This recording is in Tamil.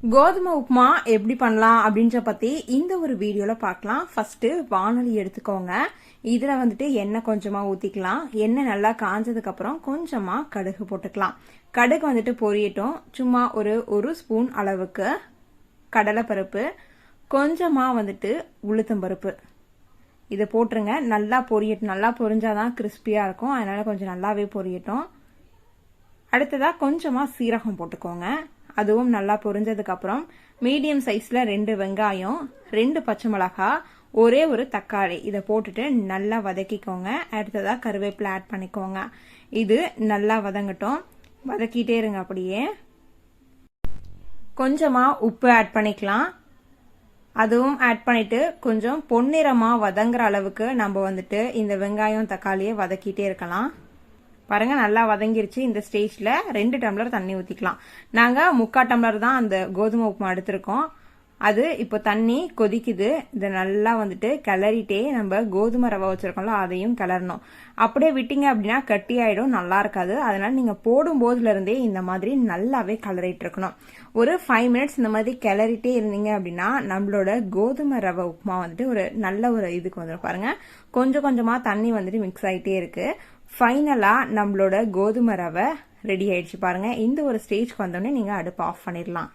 கோதுமை உப்புமா எப்படி பண்ணலாம் அப்படின்ற பத்தி இந்த ஒரு வீடியோல பார்க்கலாம். ஃபர்ஸ்ட் வானொலி எடுத்துக்கோங்க. இதுல எண்ணெய் கொஞ்சமா ஊத்திக்கலாம். எண்ணெய் நல்லா காஞ்சதுக்கு அப்புறம் கொஞ்சமா கடுகு போட்டுக்கலாம். கடுகு பொரியட்டும். சும்மா ஒரு ஸ்பூன் அளவுக்கு கடலைப்பருப்பு, கொஞ்சமா உளுத்தம் பருப்பு இதை போட்டுருங்க. நல்லா பொரியட்டும். நல்லா பொரிஞ்சாதான் கிறிஸ்பியா இருக்கும். அதனால கொஞ்சம் நல்லாவே பொரியட்டும். அடுத்ததா கொஞ்சமா சீரகம் போட்டுக்கோங்க. அதுவும் நல்லா பொரிஞ்சதுக்கு அப்புறம் மீடியம் சைஸ்ல 2 வெங்காயம், 2 பச்சை மிளகாய், ஒரு தக்காளி இதை போட்டுட்டு நல்லா வதக்கிக்கோங்க. அடுத்ததா கருவேப்பிலை ஆட் பண்ணிக்கோங்க. இது நல்லா வதங்கட்டும். வதக்கிட்டே இருங்க. அப்படியே கொஞ்சமா உப்பு ஆட் பண்ணிக்கலாம். அதுவும் ஆட் பண்ணிட்டு கொஞ்சம் பொன்னிறமா வதங்குற அளவுக்கு நம்ம இந்த வெங்காயம் தக்காளியை வதக்கிட்டே இருக்கலாம். பாருங்க நல்லா வதங்கிருச்சு. இந்த ஸ்டேஜ்ல 2 டம்ளர் தண்ணி ஊத்திக்கலாம். நாங்க 3/4 டம்ளர் தான் அந்த கோதுமை உப்புமா எடுத்திருக்கோம். அது இப்போ தண்ணி கொதிக்குது. இதை நல்லா கிளறிட்டே நம்ம கோதுமை ரவை வச்சிருக்கோம்ல அதையும் கிளறணும். அப்படியே விட்டீங்க அப்படின்னா கட்டி ஆயிடும், நல்லா இருக்காது. அதனால நீங்க போடும் போதுல இருந்தே இந்த மாதிரி நல்லாவே கிளறிட்டு இருக்கணும். ஒரு 5 மினிட்ஸ் இந்த மாதிரி கிளறிட்டே இருந்தீங்க அப்படின்னா நம்மளோட கோதுமை ரவை உப்புமா ஒரு நல்ல இதுக்கு வந்துடும். பாருங்க கொஞ்சம் கொஞ்சமா தண்ணி மிக்ஸ் ஆயிட்டே இருக்கு. ஃபைனலா நம்மளோட கோதுமை ரவை ரெடி ஆயிடுச்சு. பாருங்க இந்த ஒரு ஸ்டேஜ்க்கு வந்தோடனே நீங்க அடுப்பு ஆஃப் பண்ணிடலாம்.